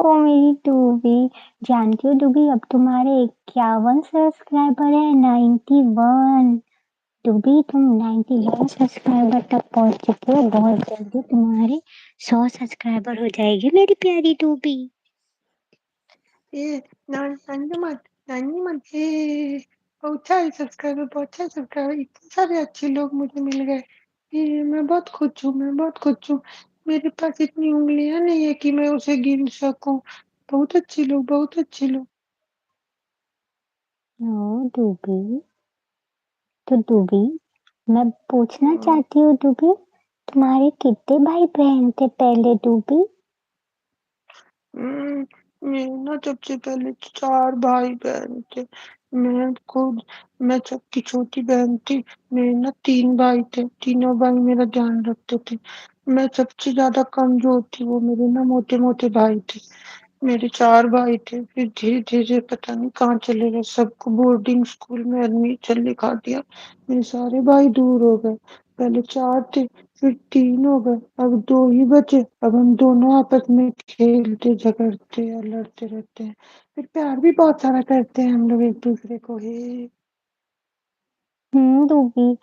ओ मेरी डूबी, जानती हो डूबी अब तुम्हारे 51 सब्सक्राइबर है, 91। डूबी तुम 91 सब्सक्राइबर तक पहुंच चुके हो, बहुत जल्दी तुम्हारे 100 सब्सक्राइबर हो जाएगी मेरी प्यारी डूबी। नानी मत बहुत सारे सब्सक्राइबर, इतने सारे अच्छे लोग मुझे मिल गए। मैं बहुत खुश हूँ, मैं बहुत खुश हूँ। मेरे पास इतनी उंगलियां नहीं है कि मैं उसे गिन सकूं। बहुत अच्छे लोग, बहुत अच्छे लोग। ओ डूबी, तो डूबी मैं पूछना हम्म, चाहती हूँ डूबी, तुम्हारे कितने भाई बहन थे पहले डूबी? मेरे ना सबसे पहले 4 भाई बहन थे। मैं खुद मैं सबकी छोटी बहन थी। मेरे ना 3 भाई थे, तीनों भाई मेरा ध्यान रखते थे। मैं सबसे ज्यादा कमजोर थी, वो मेरे ना मोटे मोटे भाई थे। मेरे 4 भाई थे, फिर धीरे धीरे पता नहीं कहाँ चले गए, सबको बोर्डिंग स्कूल में एडमिशन लिखा दिया। मेरे सारे भाई दूर हो गए। पहले 4 थे, फिर 3 हो गए, अब 2 ही बचे। अब हम दोनों आपस में खेलते झगड़ते या लड़ते रहते हैं। फिर प्यार भी बहुत सारा करते हैं हम लोग एक दूसरे को। हे डूबी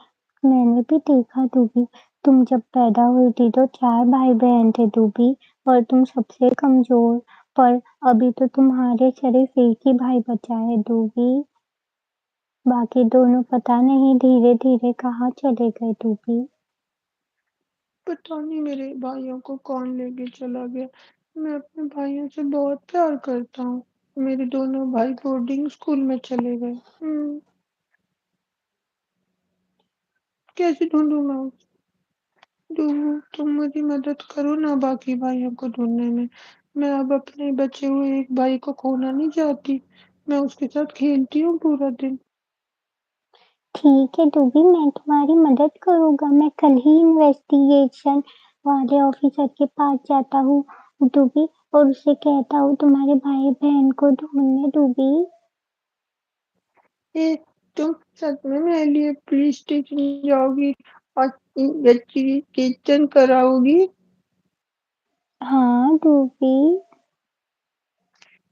मैंने भी देखा डूबी, तुम जब पैदा हुई थी तो 4 भाई बहन थे डूबी, और तुम सबसे कमजोर। पर अभी तो तुम्हारे सिर्फ एक ही भाई बचा है डूबी, बाकी दोनों पता नहीं धीरे धीरे कहाँ चले गए डूबी। पता नहीं मेरे भाइयों को कौन लेके चला गया। मैं अपने भाइयों से बहुत प्यार करता हूँ। मेरे दोनों भाई बोर्डिंग स्कूल में चले गए। कैसे ढूंढूं मैं तुम मेरी मदद करो ना बाकी भाइयों को ढूंढने में। मैं अब अपने बचे हुए एक भाई को खोना नहीं चाहती। मैं उसके साथ खेलती हूँ पूरा दिन। ठीक है डूबी, मैं तुम्हारी मदद करूंगा, मैं कल ही इन्वेस्टिगेशन वाले ऑफिसर के पास जाता हूँ डूबी, और उसे कहता हूँ तुम्हारे भाई बहन को ढूंढने डूबी। ए, तुम सच में मेरे लिए पुलिस स्टेशन जाओगी और इन्वेस्टिगेशन कराओगी? हाँ डूबी।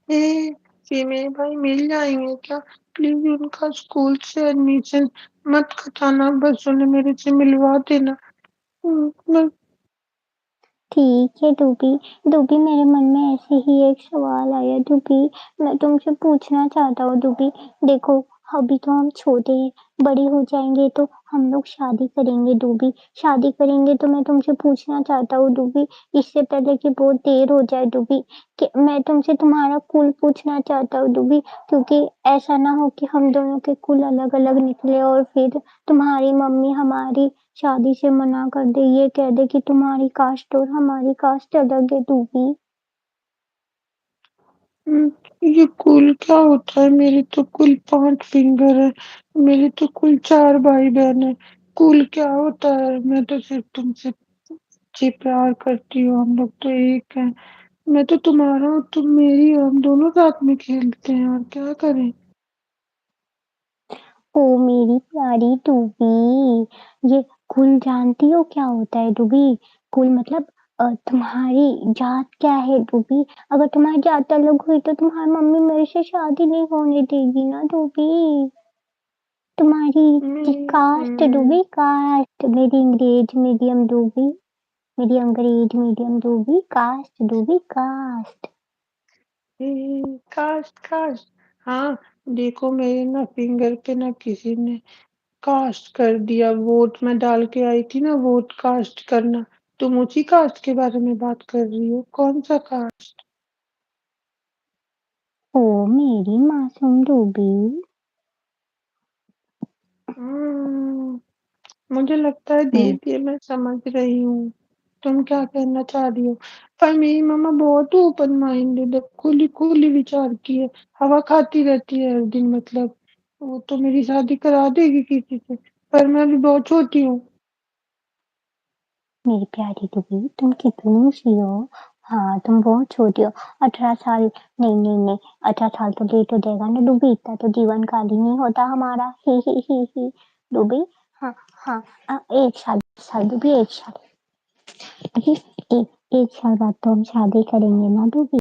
ए, फिर मेरे भाई मिल जाएंगे क्या? प्लीज उनका स्कूल से एडमिशन मत खटाना, बस उन्हें मेरे से मिलवा देना। मैं ठीक है डूबी। डूबी मेरे मन में ऐसे ही एक सवाल आया डूबी, मैं तुमसे पूछना चाहता हूँ डूबी। देखो, अभी तो हम छोटे हैं, बड़े हो जाएंगे तो हम लोग शादी करेंगे डूबी। शादी करेंगे तो मैं तुमसे पूछना चाहता हूँ डूबी, इससे पहले कि बहुत देर हो जाए डूबी, कि मैं तुमसे तुम्हारा कुल पूछना चाहता हूँ डूबी, क्योंकि ऐसा ना हो कि हम दोनों के कुल अलग अलग निकले और फिर तुम्हारी मम्मी हमारी शादी से मना कर दे, ये कह दे कि तुम्हारी कास्ट और हमारी कास्ट अलग है डूबी। ये कुल क्या होता है? मेरे तो कुल 5 फिंगर है। मेरे तो कुल 4 भाई बहन है। कुल क्या होता है? मैं तो सिर्फ तुमसे जी प्यार करती हूँ, हम लोग तो एक हैं। मैं तो तुम्हारा हूँ, तुम मेरी हो, हम दोनों साथ में खेलते हैं, और क्या करें? ओ मेरी प्यारी डूबी, ये कुल जानती हो क्या होता है डूबी? कुल मतलब तुम्हारी जात क्या है डूबी? अगर तुम्हारी जात अलग हुई तो तुम्हारी मम्मी मेरे से शादी नहीं होने देगी ना डूबी। तुम्हारी कास्ट मैं, डूबी, कास्ट मेरी अंग्रेज मीडियम डूबी, मेरी अंग्रेज मीडियम डूबी, कास्ट डूबी, कास्ट। Cast cast. हाँ, देखो मेरे ना फिंगर पे ना किसी ने कास्ट कर दिया। वोट में डाल के आई थी ना, वोट कास्ट करना। तुम उसी कास्ट के बारे में बात कर रही हो? कौन सा कास्ट? ओ मेरी मासूम डूबी। हम्म, मुझे लगता है धीरे हम्म, धीरे मैं समझ रही हूँ तुम क्या कहना चाह रही हो। पर मेरी मामा बहुत ओपन माइंडेड है, खुली खुली विचार की है। हवा खाती रहती है हर दिन, मतलब वो तो मेरी शादी करा देगी किसी से। पर मैं अभी बहुत छोटी हूँ। मेरी प्यारी डूबी तुम कितनी सी हो? हाँ तुम बहुत छोटी हो, 18 साल। नहीं नहीं नहीं, 18 साल तो लेट हो जाएगा ना डूबी, इतना तो जीवन काल ही नहीं होता हमारा, ही डूबी। हाँ हाँ, 1 साल डूबी, 1 साल। एक एक साल बाद तो हम शादी करेंगे ना डूबी।